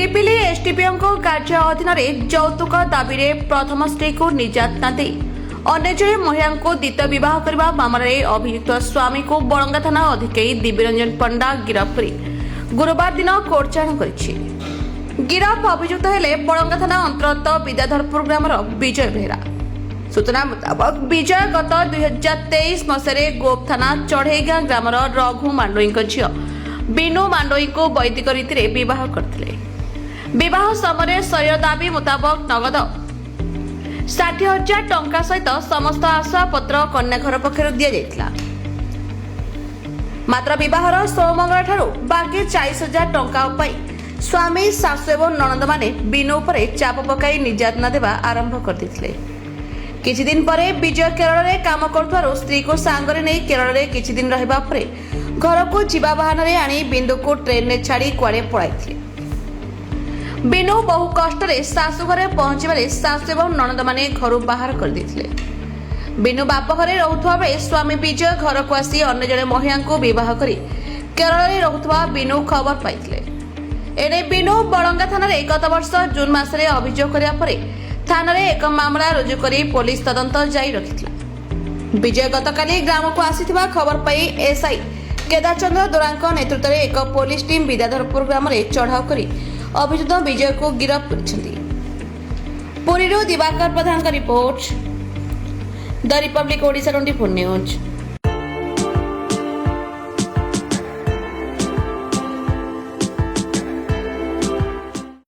पिपिली एसडीपीओं कार्य अधीन यौतुक दाबी प्रथम स्त्री को निर्यातना दे अन्य जड़े महिला को द्वितीय बह करने मामलें अभियुक्त स्वामी को बड़ंगा थाना अधिकारी दिव्यरंजन पंडा गिरफ्त कर गुरुवार दिन कोर्ट चालाण कर गिरफ अभियुक्त हेले बड़ंगा थाना अंतर्गत विद्याधरपुर ग्रामर विजय बेहरा। सूचना मुताबक विजय गत 2023 मसीह गोप थाना चढ़ेईगाँ ग्रामर रघु मांडोई झील बिनु मांडोई को वैदिक रीति बह करते। विवाह समय शरीर दाबी मुताबक नगद 60,000 टंका सहित समस्त आसवाबपत्र कन्या घर पक्षर दि जाइथिला। मात्र विवाहर 16 मंगल ठारू बाकी 40,000 टंका स्वामी सासु एवं ननद माने बिनु उपरे चाप पकाई निर्यातना देवा आरंभ कर देथिले। किछि दिन परे विजय केरल रे काम करथवारो स्त्री को सांगरे नै केरल रे किछि दिन रहबा परे घर को जीवा वाहन रे आनी बिंदु को ट्रेन रे छाड़ी कुआडे पळाइथिले। बिनु बहु कष्ट शाशु घरे पहुंचे शाशु एवं ननद माने घर बाहर कर देथिले। बिनु बाप घरे रहुथवा बेले स्वामी विजय घर को आसी अन्य जड़े महिला को विवाह करी केरल रे रहुथवा बिनु खबर पाइथिले। एने बिनु बड़ंगा थाना रे गत वर्ष जून मासरे अभियोग करिया परे थाना रे एक मामला रुजु करी पुलिस तदंत जारी रखिथिला। विजय गतकाली ग्राम को आसीथिबा खबर पाई एसआई केदार चंद्र दोरांक नेतृत्व में एक पुलिस टीम विद्याधरपुर ग्राम में चढ़ाऊ करी अभियुक्त विजय को गिरफ्त कर। पुरी दिवाकर प्रधान का report the Republic Odisha 24 news.